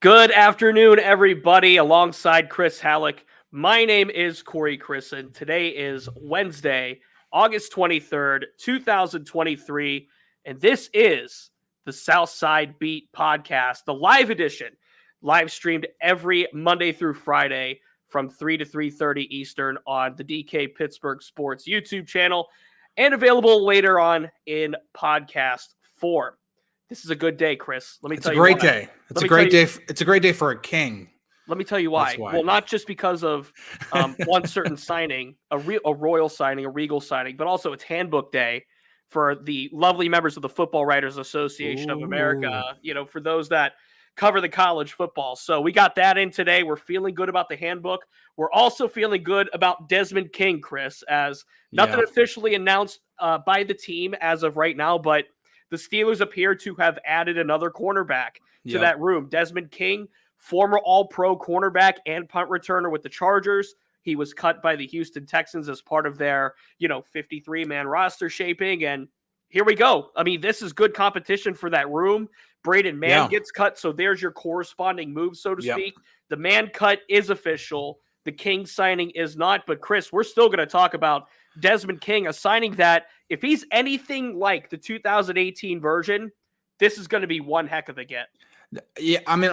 Good afternoon, everybody, alongside Chris Halicke. My name is Corey Crisan. Today is Wednesday, August 23rd, 2023, and this is the Southside Beat podcast, the live edition, live streamed every Monday through Friday from 3 to 3:30 Eastern on the DK Pittsburgh Sports YouTube channel and available later on in podcast form. This is a good day, Chris. Let me tell you why. It's a great day. It's a great day. It's a great day for a king. Let me tell you why. Well, not just because of one certain signing, a royal signing, a regal signing, but also it's handbook day for the lovely members of the Football Writers Association of America, for those that cover the college football. So we got that in today. We're feeling good about the handbook. We're also feeling good about Desmond King, Chris, as nothing officially announced by the team as of right now, but the Steelers appear to have added another cornerback to that room. Desmond King, former All-Pro cornerback and punt returner with the Chargers. He was cut by the Houston Texans as part of their, 53-man roster shaping. And here we go. I mean, this is good competition for that room. Braden Mann gets cut, so there's your corresponding move, so to speak. The Mann cut is official. The King signing is not. But, Chris, we're still going to talk about Desmond King, a signing that, if he's anything like the 2018 version, this is going to be one heck of a get. Yeah, I mean,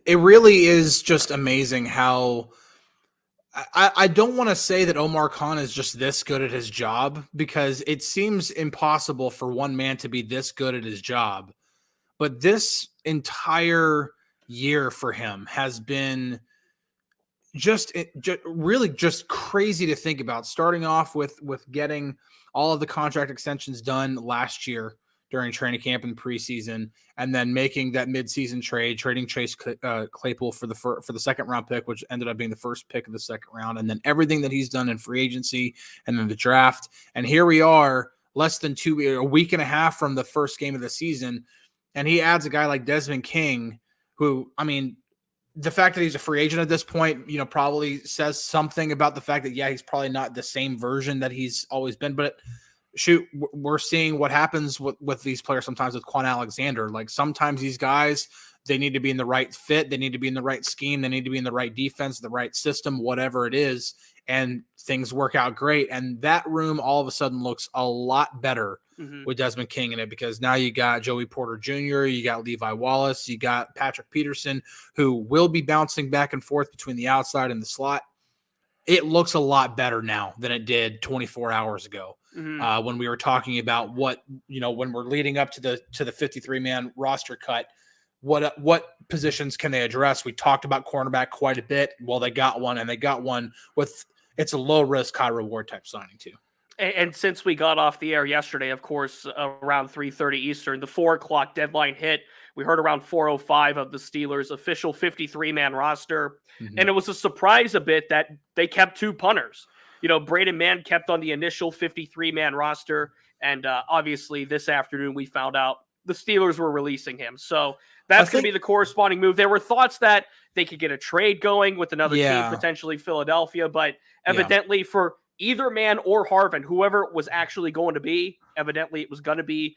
it really is just amazing how I don't want to say that Omar Khan is just this good at his job, because it seems impossible for one man to be this good at his job. But this entire year for him has been just really just crazy to think about, starting off with getting all of the contract extensions done last year during training camp and preseason, and then making that midseason trade, trading Chase Claypool for the second round pick, which ended up being the first pick of the second round, and then everything that he's done in free agency and then the draft. And here we are, less than a week and a half from the first game of the season, and he adds a guy like Desmond King, who, I mean, the fact that he's a free agent at this point, probably says something about the fact that, he's probably not the same version that he's always been. But shoot, we're seeing what happens with these players sometimes with Quan Alexander. Like, sometimes these guys, they need to be in the right fit. They need to be in the right scheme. They need to be in the right defense, the right system, whatever it is. And things work out great. And that room all of a sudden looks a lot better with Desmond King in it, because now you got Joey Porter Jr., you got Levi Wallace, you got Patrick Peterson, who will be bouncing back and forth between the outside and the slot. It looks a lot better now than it did 24 hours ago when we were talking about what, when we're leading up to the 53-man roster cut, what positions can they address? We talked about cornerback quite a bit. Well, they got one, and they got one with, it's a low risk, high reward type signing too. And since we got off the air yesterday, of course, around 3:30 Eastern, the 4 o'clock deadline hit. We heard around 4:05 of the Steelers' official 53-man roster. And it was a surprise a bit that they kept 2 punters. Braden Mann kept on the initial 53-man roster. And obviously this afternoon we found out the Steelers were releasing him. So that's going to be the corresponding move. There were thoughts that they could get a trade going with another team, potentially Philadelphia. But evidently for either Mann or Harvin, whoever it was actually going to be, evidently it was going to be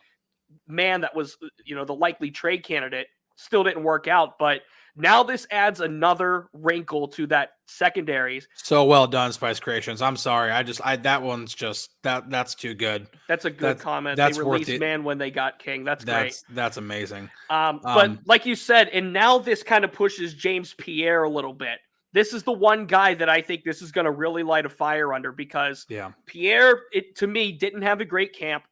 Mann that was, the likely trade candidate. Still didn't work out, but now this adds another wrinkle to that secondaries. So well done, Spice Creations. I'm sorry. That one's just that's too good. That's a good comment. They released Mann when they got King. That's great. That's amazing. But like you said, and now this kind of pushes James Pierre a little bit. This is the one guy that I think this is going to really light a fire under, because Pierre, to me, didn't have a great camp.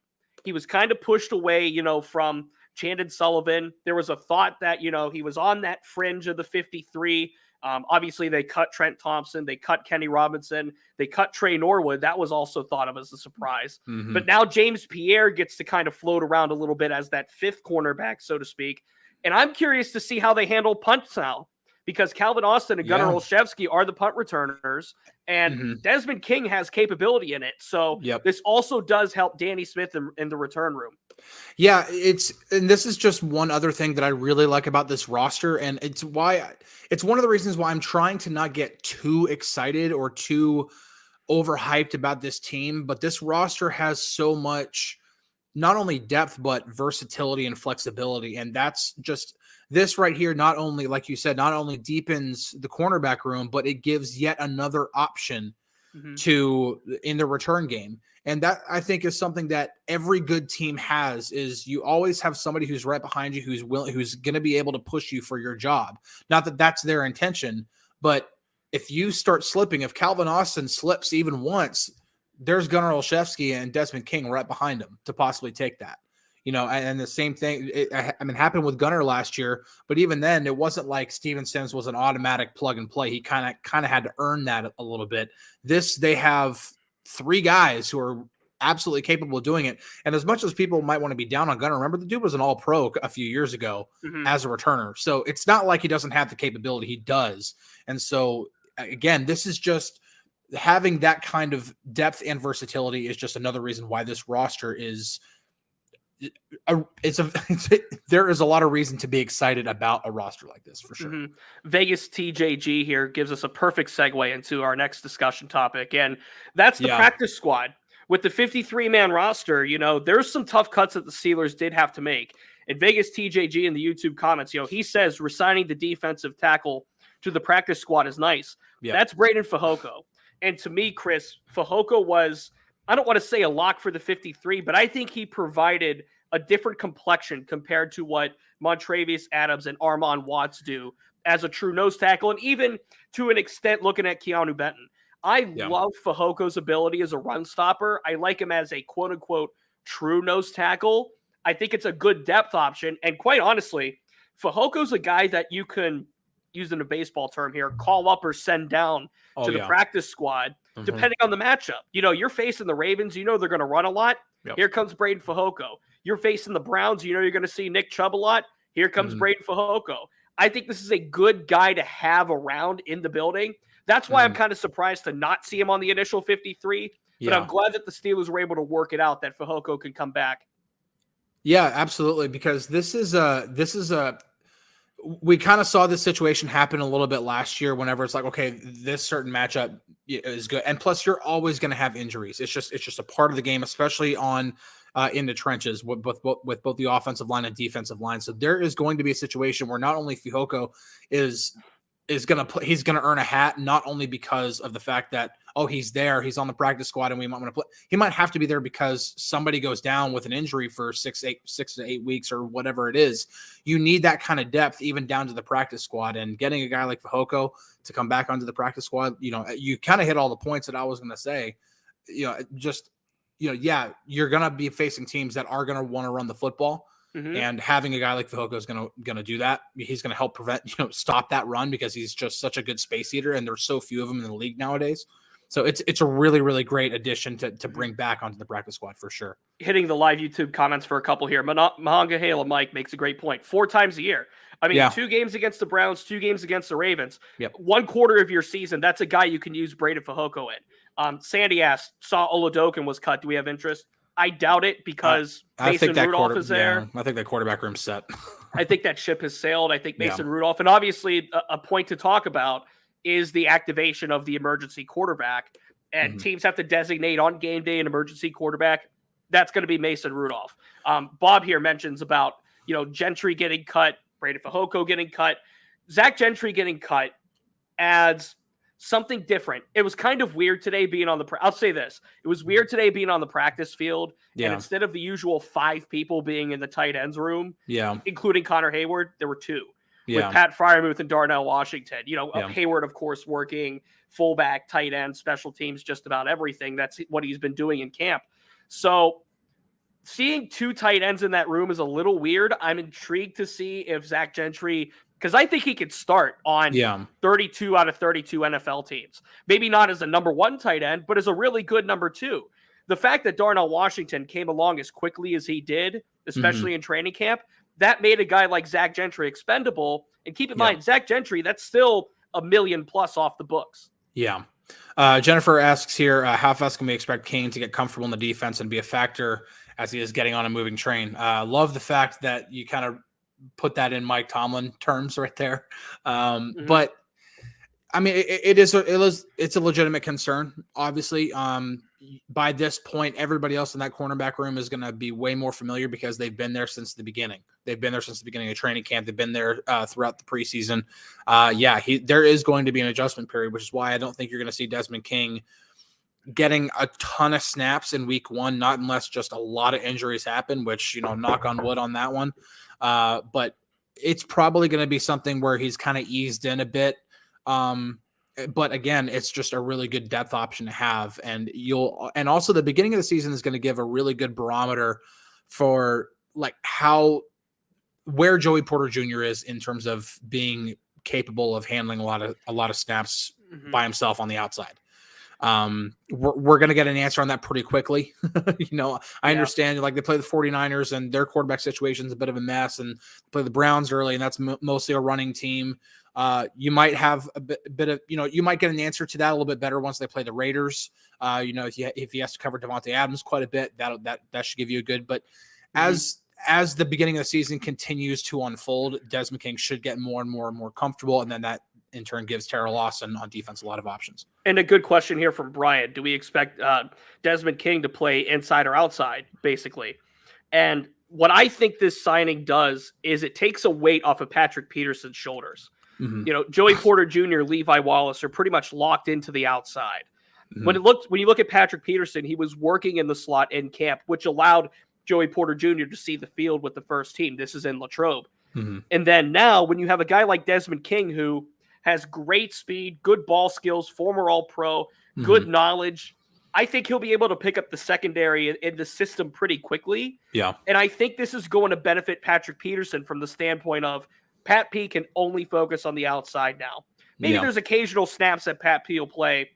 He was kind of pushed away, from Chandon Sullivan. There was a thought that, he was on that fringe of the 53. Obviously, they cut Trent Thompson. They cut Kenny Robinson. They cut Trey Norwood. That was also thought of as a surprise. But now James Pierre gets to kind of float around a little bit as that 5th cornerback, so to speak. And I'm curious to see how they handle punts now, because Calvin Austin and Gunnar Olszewski are the punt returners, and Desmond King has capability in it. So this also does help Danny Smith in the return room. Yeah, and this is just one other thing that I really like about this roster, and it's one of the reasons why I'm trying to not get too excited or too overhyped about this team. But this roster has so much not only depth, but versatility and flexibility. And that's just this right here. Not only, like you said, not only deepens the cornerback room, but it gives yet another option to in the return game. And that, I think, is something that every good team has, is you always have somebody who's right behind you, who's going to be able to push you for your job. Not that that's their intention, but if you start slipping, if Calvin Austin slips even once, there's Gunnar Olszewski and Desmond King right behind him to possibly take that. And the same thing, happened with Gunnar last year, but even then, it wasn't like Steven Sims was an automatic plug and play. He kind of had to earn that a little bit. They have 3 guys who are absolutely capable of doing it. And as much as people might want to be down on Gunnar, remember the dude was an all-pro a few years ago as a returner. So it's not like he doesn't have the capability. He does. And so, again, this is just having that kind of depth and versatility is just another reason why this roster is there is a lot of reason to be excited about a roster like this, for sure. Vegas TJG here gives us a perfect segue into our next discussion topic, and that's the practice squad. With the 53-man roster, there's some tough cuts that the Steelers did have to make. And Vegas TJG in the YouTube comments, he says resigning the defensive tackle to the practice squad is nice. That's Braden Fehoko. And to me, Chris, Fehoko was, I don't want to say a lock for the 53, but I think he provided a different complexion compared to what Montravius Adams and Armon Watts do as a true nose tackle, and even to an extent looking at Keanu Benton. I love Fajoko's ability as a run stopper. I like him as a quote-unquote true nose tackle. I think it's a good depth option, and quite honestly, Fajoko's a guy that you can, using a baseball term here, call up or send down to the practice squad, depending on the matchup. You're facing the Ravens, they're going to run a lot. Here comes Braden Fehoko. You're facing the Browns, you're going to see Nick Chubb a lot. Here comes Braden Fehoko. I think this is a good guy to have around in the building. That's why I'm kind of surprised to not see him on the initial 53, but I'm glad that the Steelers were able to work it out that Fehoko could come back. Yeah, absolutely, because we kind of saw this situation happen a little bit last year whenever it's like, okay, this certain matchup is good. And plus you're always going to have injuries. It's just a part of the game, especially in the trenches with both the offensive line and defensive line. So there is going to be a situation where not only Fehoko he's going to earn a hat, not only because of the fact that, he's there, he's on the practice squad and we might want to play. He might have to be there because somebody goes down with an injury for 6 to 8 weeks or whatever it is. You need that kind of depth even down to the practice squad, and getting a guy like Fehoko to come back onto the practice squad, you kind of hit all the points that I was going to say. You're going to be facing teams that are going to want to run the football. And having a guy like Fehoko is going to do that. He's going to help stop that run, because he's just such a good space eater, and there's so few of them in the league nowadays. So it's a really, really great addition to bring back onto the practice squad, for sure. Hitting the live YouTube comments for a couple here. Mahanga Hale Mike makes a great point. 4 times a year. 2 games against the Browns, 2 games against the Ravens. 1 quarter of your season, that's a guy you can use Braden Fehoko in. Sandy asked, saw Oladokin was cut. Do we have interest? I doubt it, because Mason Rudolph is there. I think that quarterback room's set. I think that ship has sailed. I think Mason Rudolph, and obviously a point to talk about is the activation of the emergency quarterback. And teams have to designate on game day an emergency quarterback. That's going to be Mason Rudolph. Bob here mentions about, Gentry getting cut, Braden Fehoko getting cut. Zach Gentry getting cut adds something different. It was kind of weird today being on I'll say this. It was weird today being on the practice field. And instead of the usual 5 people being in the tight ends room, including Connor Hayward, there were 2. With Pat Freiermuth and Darnell Washington. Hayward, of course, working fullback, tight end, special teams, just about everything. That's what he's been doing in camp. So seeing 2 tight ends in that room is a little weird. I'm intrigued to see if Zach Gentry, because I think he could start on 32 out of 32 NFL teams. Maybe not as a number 1 tight end, but as a really good number 2. The fact that Darnell Washington came along as quickly as he did, especially in training camp, that made a guy like Zach Gentry expendable. And keep in mind, Zach Gentry, that's still $1 million plus off the books. Yeah. Jennifer asks here, how fast can we expect Kane to get comfortable in the defense and be a factor as he is getting on a moving train? Love the fact that you kind of put that in Mike Tomlin terms right there. But I mean, it's a legitimate concern, obviously. by this point, everybody else in that cornerback room is going to be way more familiar because they've been there since the beginning. They've been there since the beginning of training camp. They've been there throughout the preseason. There is going to be an adjustment period, which is why I don't think you're going to see Desmond King getting a ton of snaps in week one, not unless just a lot of injuries happen, which, knock on wood on that one. But it's probably going to be something where he's kind of eased in a bit. But again, it's just a really good depth option to have. And also the beginning of the season is going to give a really good barometer for like where Joey Porter Jr. is in terms of being capable of handling a lot of snaps by himself on the outside. We're going to get an answer on that pretty quickly. I understand like they play the 49ers and their quarterback situation is a bit of a mess, and play the Browns early, and that's mostly a running team. You might have a bit of, you might get an answer to that a little bit better once they play the Raiders. If he has to cover Devontae Adams quite a bit, that should give you a good, but as the beginning of the season continues to unfold, Desmond King should get more and more and more comfortable. And then that in turn gives Terrell Lawson on defense a lot of options. And a good question here from Brian. Do we expect Desmond King to play inside or outside, basically? And what I think this signing does is it takes a weight off of Patrick Peterson's shoulders. Joey Porter Jr., Levi Wallace are pretty much locked into the outside. When you look at Patrick Peterson, he was working in the slot in camp, which allowed Joey Porter Jr. to see the field with the first team. This is in Latrobe. And then now when you have a guy like Desmond King, who has great speed, good ball skills, former All-Pro, good knowledge, I think he'll be able to pick up the secondary in the system pretty quickly. Yeah. And I think this is going to benefit Patrick Peterson from the standpoint of Pat P can only focus on the outside now. Maybe there's occasional snaps that Pat P will play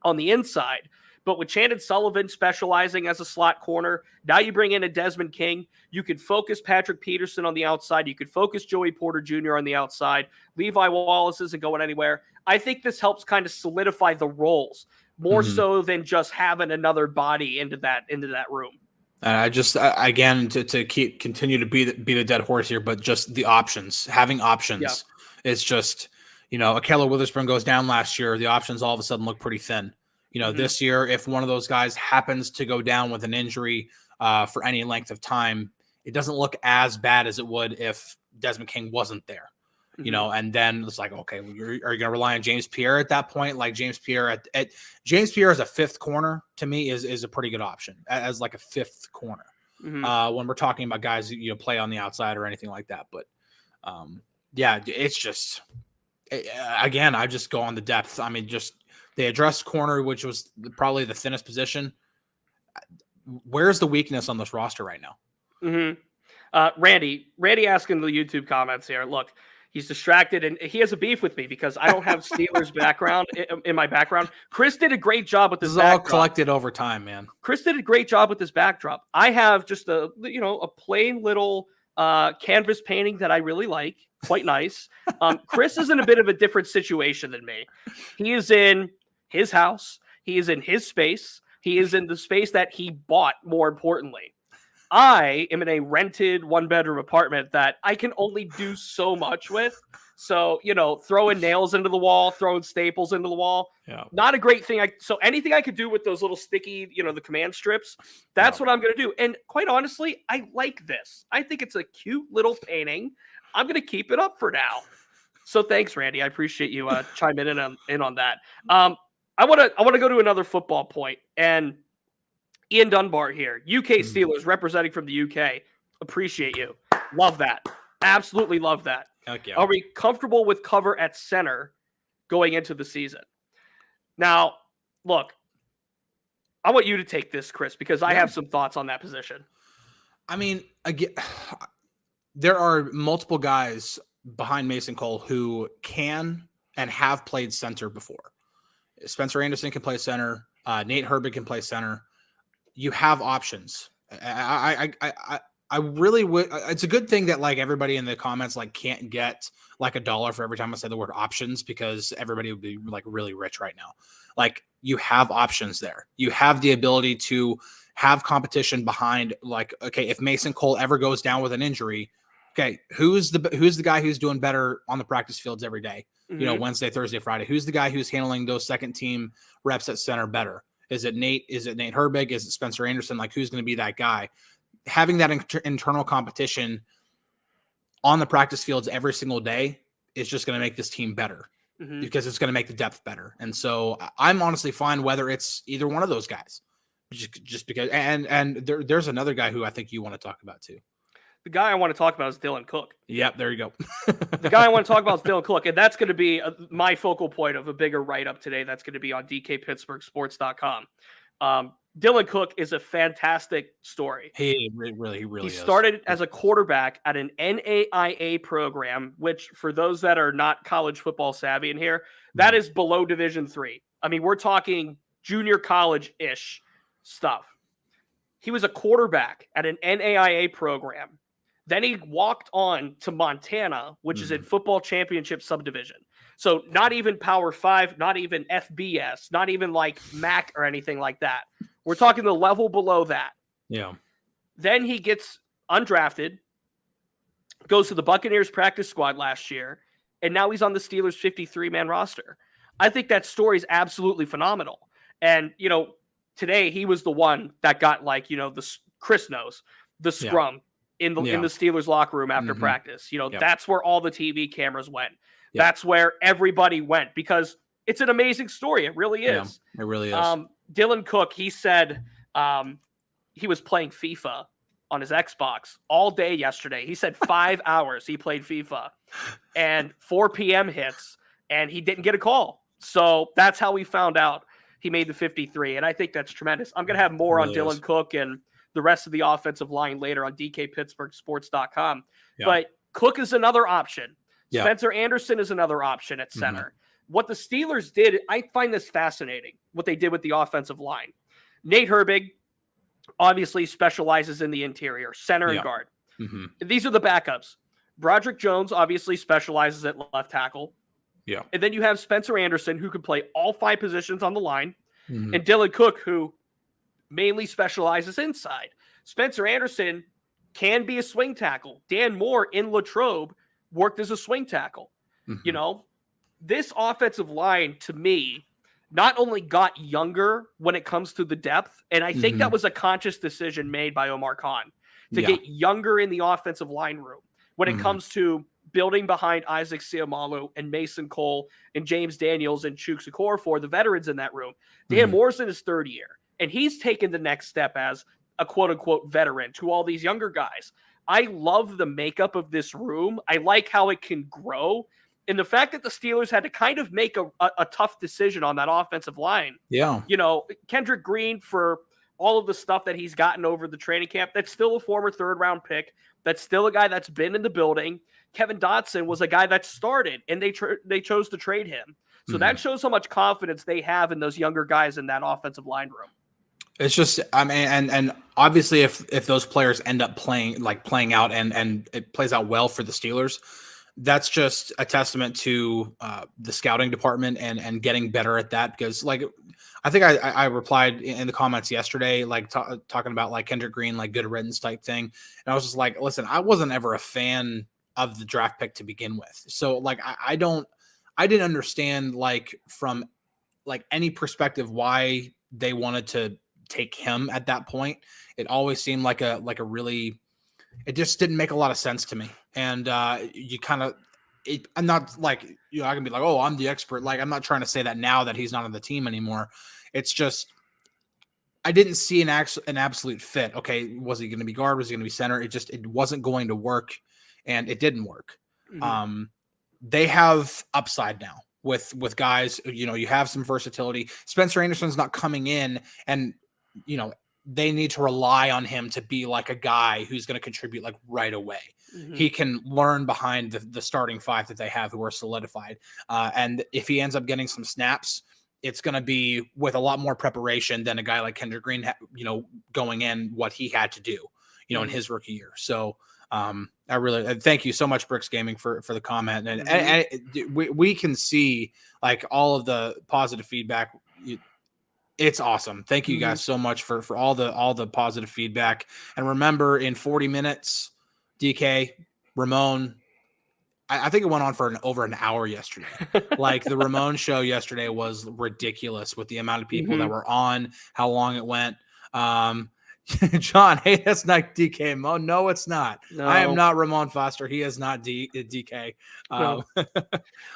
on the inside, but with Chandon Sullivan specializing as a slot corner, now you bring in a Desmond King. You could focus Patrick Peterson on the outside. You could focus Joey Porter Jr. on the outside. Levi Wallace isn't going anywhere. I think this helps kind of solidify the roles more so than just having another body into that room. I just again to continue to beat a dead horse here, but just the options, having options. Yeah. It's just Ahkello Witherspoon goes down last year. The options all of a sudden look pretty thin. This year, if one of those guys happens to go down with an injury for any length of time, it doesn't look as bad as it would if Desmond King wasn't there. And then it's like, okay, are you going to rely on James Pierre at that point? Like James Pierre James Pierre as a fifth corner to me is a pretty good option as like a fifth corner when we're talking about guys who play on the outside or anything like that. But it's just again, I just go on the depth. I mean, just they addressed corner, which was probably the thinnest position. Where's the weakness on this roster right now? Randy asking the YouTube comments here. Look, he's distracted, and he has a beef with me because I don't have Steelers background in my background. Chris did a great job with this. This is all collected over time, man. Chris did a great job with this backdrop. I have just a plain little canvas painting that I really like. Quite nice. Chris is in a bit of a different situation than me. He is in his house. He is in his space. He is in the space that he bought, more importantly. I am in a rented one-bedroom apartment that I can only do so much with. So, throwing nails into the wall, throwing staples into the wall, not a great thing. So anything I could do with those little sticky, the command strips, that's what I'm going to do. And quite honestly, I like this. I think it's a cute little painting. I'm going to keep it up for now. So thanks, Randy. I appreciate you chiming in on that. I want to go to another football point, and Ian Dunbar here, UK Steelers representing from the UK. Appreciate you. Love that. Absolutely love that. Okay. Are we comfortable with cover at center going into the season? Now, look, I want you to take this, Chris, because I have some thoughts on that position. I mean, again, there are multiple guys behind Mason Cole who can and have played center before. Spencer Anderson can play center. Nate Herbig can play center. You have options. I really would. It's a good thing that like everybody in the comments like can't get like $1 for every time I say the word options, because everybody would be like really rich right now. Like you have options there. You have the ability to have competition behind. Like, okay, if Mason Cole ever goes down with an injury, okay, who's the guy who's doing better on the practice fields every day? Wednesday, Thursday, Friday. Who's the guy who's handling those second team reps at center better? Is it Nate? Is it Nate Herbig? Is it Spencer Anderson? Like, who's going to be that guy? Having that internal competition on the practice fields every single day is just going to make this team better because it's going to make the depth better. And so I'm honestly fine whether it's either one of those guys, just because. And there's another guy who I think you want to talk about too. The guy I want to talk about is Dylan Cook. Yep, there you go. The guy I want to talk about is Dylan Cook, and that's going to be my focal point of a bigger write-up today. That's going to be on DKPittsburghSports.com. Dylan Cook is a fantastic story. He really He started as a quarterback at an NAIA program, which for those that are not college football savvy in here, that is below Division III. I mean, we're talking junior college-ish stuff. He was a quarterback at an NAIA program. Then he walked on to Montana, which is in football championship subdivision. So not even Power 5, not even FBS, not even like MAC or anything like that. We're talking the level below that. Yeah. Then he gets undrafted, goes to the Buccaneers practice squad last year, and now he's on the Steelers 53-man roster. I think that story is absolutely phenomenal. And, today he was the one that got Chris knows, the scrum. In the Steelers locker room after practice. That's where all the TV cameras went. Yep. That's where everybody went because it's an amazing story. It really is. Yeah, it really is. Dylan Cook, he said he was playing FIFA on his Xbox all day yesterday. He said 5 hours he played FIFA and 4 p.m. hits and he didn't get a call. So that's how we found out he made the 53. And I think that's tremendous. I'm going to have more on Dylan Cook and the rest of the offensive line later on DKPittsburghSports.com. Yeah. But Cook is another option. Yeah. Spencer Anderson is another option at center. What the Steelers did, I find this fascinating, what they did with the offensive line. Nate Herbig obviously specializes in the interior, center and guard. These are the backups. Broderick Jones obviously specializes at left tackle. Yeah. And then you have Spencer Anderson, who can play all 5 positions on the line, and Dylan Cook, who mainly specializes inside. Spencer Anderson can be a swing tackle. Dan Moore in Latrobe worked as a swing tackle. This offensive line, to me, not only got younger when it comes to the depth, and I think that was a conscious decision made by Omar Khan to get younger in the offensive line room when it comes to building behind Isaac Seumalo and Mason Cole and James Daniels and Chuks Okorafor, the veterans in that room. Dan Moore's in his 3rd year. And he's taken the next step as a quote-unquote veteran to all these younger guys. I love the makeup of this room. I like how it can grow. And the fact that the Steelers had to kind of make a tough decision on that offensive line. Yeah. Kendrick Green, for all of the stuff that he's gotten over the training camp, that's still a former 3rd-round pick. That's still a guy that's been in the building. Kevin Dotson was a guy that started, and they chose to trade him. So that shows how much confidence they have in those younger guys in that offensive line room. It's just, I mean, and obviously if those players end up playing out and it plays out well for the Steelers, that's just a testament to the scouting department and getting better at that. Because I think I replied in the comments yesterday, talking about Kendrick Green, good riddance type thing. And I was just like, listen, I wasn't ever a fan of the draft pick to begin with. So I didn't understand from any perspective why they wanted to take him at that point. It always seemed like a really, it just didn't make a lot of sense to me. And you kind of, I'm not I can be like, oh, I'm the expert. I'm not trying to say that now that he's not on the team anymore. It's just, I didn't see an absolute fit. Okay, was he going to be guard? Was he going to be center? It wasn't going to work, and it didn't work. They have upside now with guys. You have some versatility. Spencer Anderson's not coming in, and they need to rely on him to be a guy who's going to contribute right away. He can learn behind the starting 5 that they have who are solidified. And if he ends up getting some snaps, it's going to be with a lot more preparation than a guy like Kendrick Green, going in what he had to do, in his rookie year. So I really thank you so much, Bricks Gaming, for the comment. And we can see all of the positive feedback. It's awesome. Thank you guys so much for all the positive feedback. And remember, in 40 minutes, DK, Ramon, I think it went on for over an hour yesterday. Like the Ramon show yesterday was ridiculous with the amount of people that were on, how long it went. John, hey, that's not DK Mo. No, it's not. No. I am not Ramon Foster. He is not DK. No.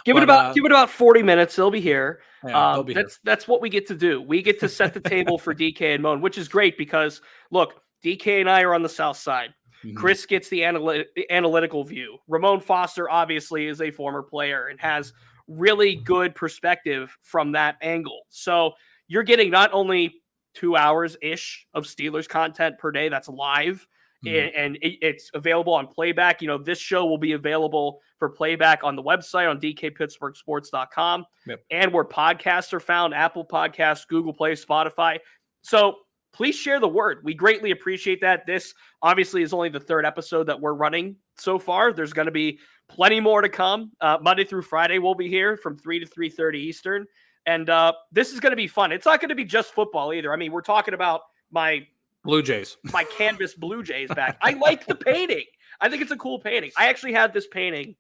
Give it about 40 minutes. They'll be here. Yeah, that's what we get to do. We get to set the table for DK and Moan, which is great because look, DK and I are on the south side. Chris gets the analytical view. Ramon Foster obviously is a former player and has really good perspective from that angle. So you're getting not only 2 hours-ish of Steelers content per day that's live, and it's available on playback. You know, this show will be available for playback on the website on DKPittsburghSports.com, and where podcasts are found, Apple Podcasts, Google Play, Spotify. So please share the word. We greatly appreciate that. This obviously is only the third episode that we're running so far. There's going to be plenty more to come. Monday through Friday, we'll be here from 3 to 3:30 Eastern. And this is going to be fun. It's not going to be just football either. I mean, we're talking about my Blue Jays, my canvas Blue Jays back. I like the painting. I think it's a cool painting. I actually had this painting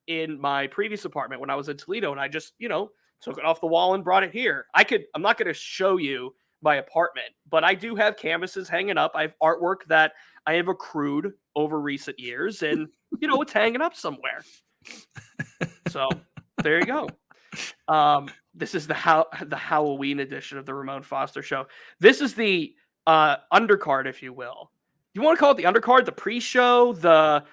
in my previous apartment when I was in Toledo, and I just, took it off the wall and brought it here. I'm not going to show you my apartment, but I do have canvases hanging up. I have artwork that I have accrued over recent years, and it's hanging up somewhere. So there you go. This is the Halloween edition of the Ramon Foster Show. This is the undercard, if you will. You want to call it the undercard, the pre-show, the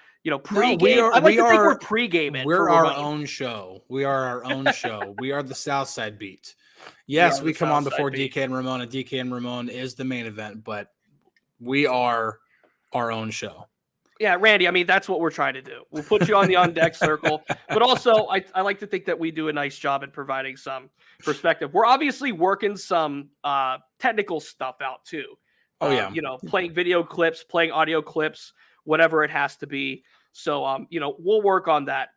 pre-game? No, I like to think we're pre-gaming. We're our own show. We are our own show. We are the Southside Beat. Yes, we come on before DK and Ramon, and DK and Ramon is the main event, but we are our own show. Yeah, Randy, I mean, that's what we're trying to do. We'll put you on the on-deck circle, but also I like to think that we do a nice job at providing some perspective. We're obviously working some technical stuff out too. Oh, yeah. Playing video clips, playing audio clips, whatever it has to be. So, we'll work on that.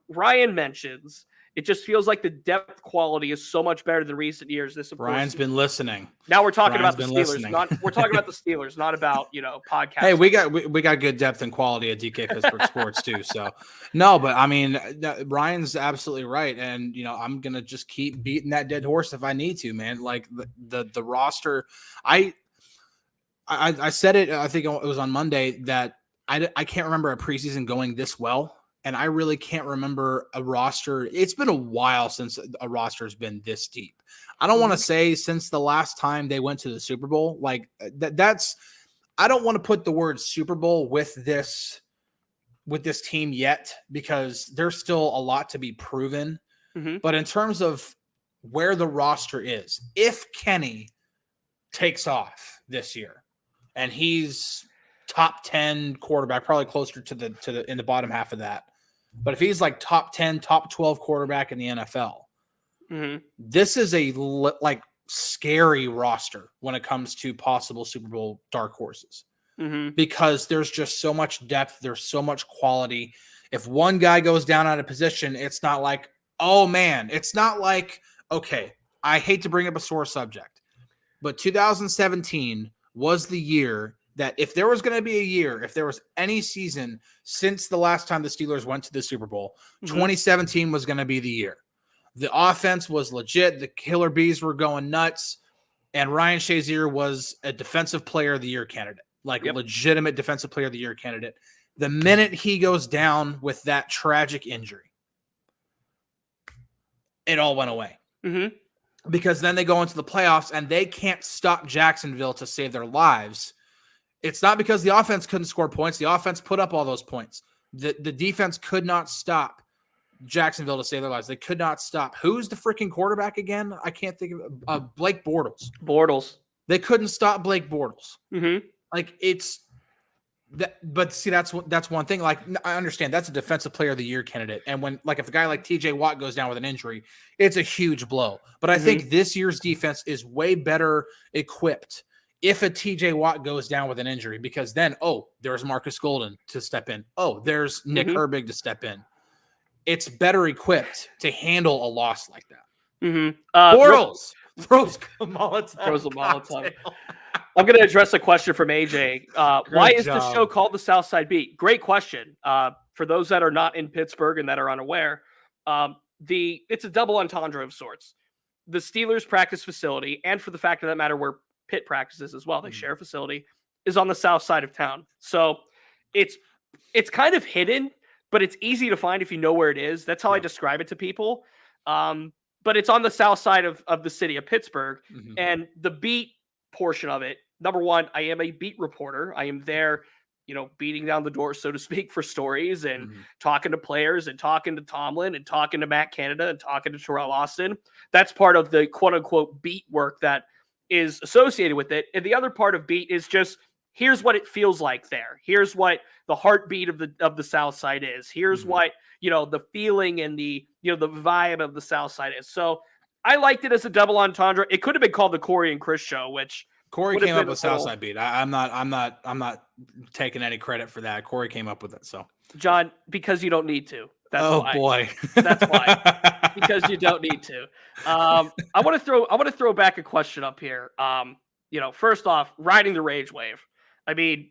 Ryan mentions it just feels like the depth quality is so much better than recent years. Ryan's been listening. Now we're talking about the Steelers. We're talking about the Steelers, not about podcasts. Hey, we got good depth and quality at DK Pittsburgh Sports too. So no, but I mean, Ryan's absolutely right, and I'm gonna just keep beating that dead horse if I need to, man. Like the roster, I said it. I think it was on Monday that I can't remember a preseason going this well. And I really can't remember a roster. It's been a while since a roster has been this deep. I don't want to say since the last time they went to the Super Bowl. Like that's I don't want to put the word Super Bowl with this team yet because there's still a lot to be proven. But in terms of where the roster is, if Kenny takes off this year and he's top 10 quarterback, probably closer to the in the bottom half of that. But if he's like top 10, top 12 quarterback in the NFL, this is a scary roster when it comes to possible Super Bowl dark horses because there's just so much depth. There's so much quality. If one guy goes down out of position, it's not like, oh man, it's not like, okay, I hate to bring up a sore subject, but 2017 was the year that if there was going to be a year, if there was any season since the last time the Steelers went to the Super Bowl, 2017 was going to be the year. The offense was legit. The Killer Bees were going nuts. And Ryan Shazier was a defensive player of the year candidate, legitimate defensive player of the year candidate. The minute he goes down with that tragic injury, it all went away. Because then they go into the playoffs and they can't stop Jacksonville to save their lives. It's not because the offense couldn't score points. The offense put up all those points. The defense could not stop Jacksonville to save their lives. They could not stop. Who's the freaking quarterback again? I can't think of Blake Bortles. They couldn't stop Blake Bortles. Like it's that, but see, that's one thing. Like I understand that's a defensive player of the year candidate. And when if a guy like TJ Watt goes down with an injury, it's a huge blow. But I think this year's defense is way better equipped if a TJ Watt goes down with an injury, because then, there's Marcus Golden to step in. There's Nick Herbig to step in. It's better equipped to handle a loss like that. Bortles throws a Molotov. I'm going to address a question from AJ. Why is the show called the Southside Beat? Great question. for those that are not in Pittsburgh and that are unaware, it's a double entendre of sorts. The Steelers practice facility, and for the fact of that matter, where Pitt practices as well, they share a facility, is on the south side of town. So it's kind of hidden, but it's easy to find if you know where it is. That's how I describe it to people. But it's on the south side of the city of Pittsburgh. And the beat portion of it, number one, I am a beat reporter. I am there, beating down the door, so to speak, for stories and talking to players and talking to Tomlin and talking to Matt Canada and talking to Terrell Austin. That's part of the quote unquote beat work that is associated with it. And the other part of beat is just, here's what it feels like there. Here's what the heartbeat of the South Side is. Here's what, the feeling and the vibe of the South Side is. So I liked it as a double entendre. It could have been called the Corey and Chris show, which Corey came up with Southside Beat. I'm not taking any credit for that. Corey came up with it. So John, because you don't need to. That's why. Boy. That's why. Because you don't need to. I want to throw back a question up here. First off, riding the rage wave. I mean,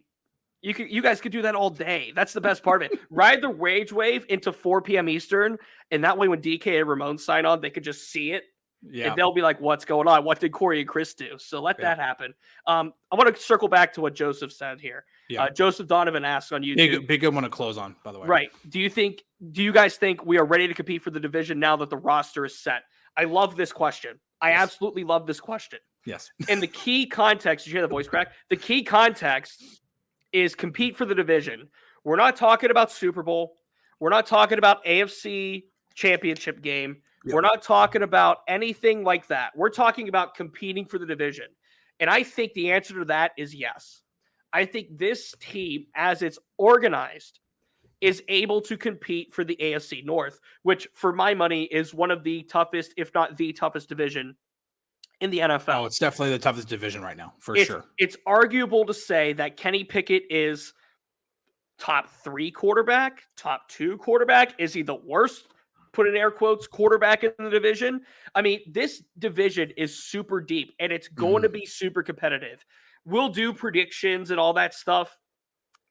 you guys could do that all day. That's the best part of it. Ride the rage wave into 4 p.m. Eastern, and that way when DK and Ramon sign on, they could just see it. Yeah. And they'll be like, what's going on? What did Corey and Chris do? So let that happen. I want to circle back to what Joseph said here. Yeah. Joseph Donovan asked on YouTube. Big good one to close on, by the way. Right. Do you guys think we are ready to compete for the division now that the roster is set? I love this question. I absolutely love this question. Yes. And the key context, did you hear the voice crack? The key context is compete for the division. We're not talking about Super Bowl. We're not talking about AFC championship game. Yep. We're not talking about anything like that. We're talking about competing for the division. And I think the answer to that is yes. I think this team, as it's organized, is able to compete for the AFC North, which for my money is one of the toughest, if not the toughest division in the NFL. Oh, it's definitely the toughest division right now, for sure. It's arguable to say that Kenny Pickett is top 3 quarterback, top 2 quarterback. Is he the worst, put in air quotes, quarterback in the division? I mean, this division is super deep, and it's going to be super competitive. We'll do predictions and all that stuff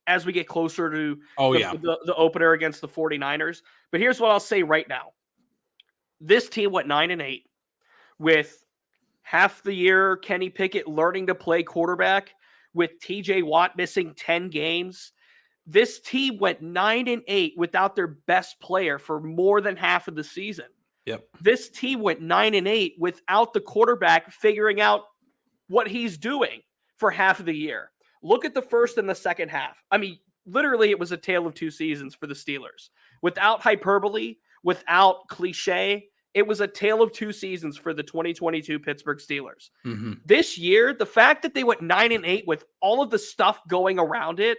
as we get closer to the opener against the 49ers. But here's what I'll say right now. This team went 9-8 with half the year Kenny Pickett learning to play quarterback, with TJ Watt missing 10 games. This team went 9-8 without their best player for more than half of the season. Yep. This team went 9-8 without the quarterback figuring out what he's doing for half of the year. Look at the first and the second half. I mean, literally, it was a tale of 2 seasons for the Steelers. Without hyperbole, without cliche, it was a tale of 2 seasons for the 2022 Pittsburgh Steelers. This year, the fact that they went 9-8 with all of the stuff going around it,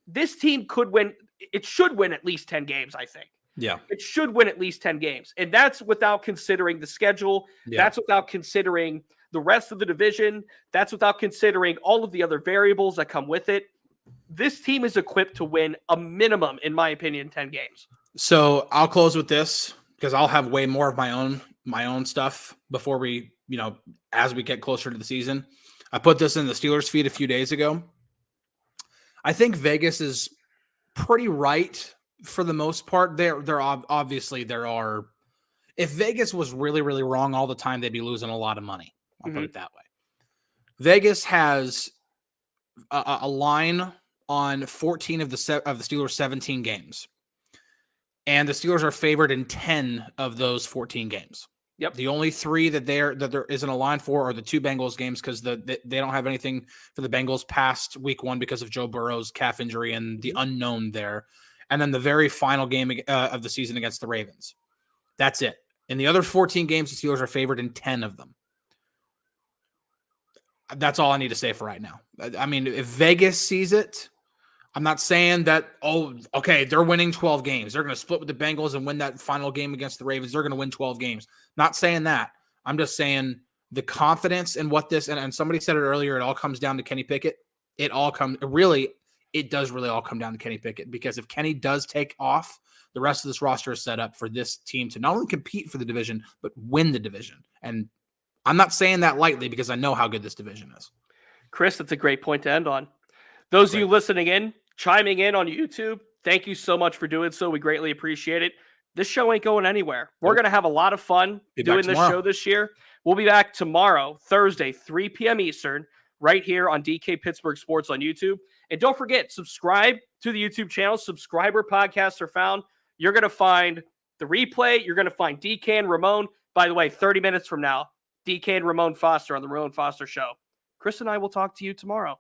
this team could win. It should win at least 10 games, I think. Yeah. It should win at least 10 games. And that's without considering the schedule. Yeah. That's without considering the rest of the division. That's without considering all of the other variables that come with it. This team is equipped to win a minimum, in my opinion, 10 games. So I'll close with this, because I'll have way more of my own stuff before we, as we get closer to the season. I put this in the Steelers feed a few days ago. I think Vegas is pretty right for the most part. There are. If Vegas was really, really wrong all the time, they'd be losing a lot of money. I'll put it that way. Vegas has a line on 14 of the Steelers' 17 games. And the Steelers are favored in 10 of those 14 games. Yep. The only 3 that there isn't a line for are the 2 Bengals games, because they don't have anything for the Bengals past week 1 because of Joe Burrow's calf injury and the unknown there. And then the very final game of the season against the Ravens. That's it. In the other 14 games, the Steelers are favored in 10 of them. That's all I need to say for right now. I mean, if Vegas sees it, I'm not saying that, they're winning 12 games. They're going to split with the Bengals and win that final game against the Ravens. They're going to win 12 games. Not saying that. I'm just saying the confidence in what this, and somebody said it earlier, it all comes down to Kenny Pickett. It does really all come down to Kenny Pickett, because if Kenny does take off, the rest of this roster is set up for this team to not only compete for the division, but win the division. And I'm not saying that lightly, because I know how good this division is. Chris, that's a great point to end on. Those of you listening in, chiming in on YouTube, Thank you so much for doing so. We greatly appreciate it. This show ain't going anywhere. We're going to have a lot of fun doing this show this year. We'll be back tomorrow, Thursday, 3 p.m. Eastern, right here on DK Pittsburgh Sports on YouTube. And don't forget, subscribe to the YouTube channel. Subscriber podcasts are found. You're going to find the replay. You're going to find DK and Ramon. By the way, 30 minutes from now, DK and Ramon Foster on the Ramon Foster Show. Chris and I will talk to you tomorrow.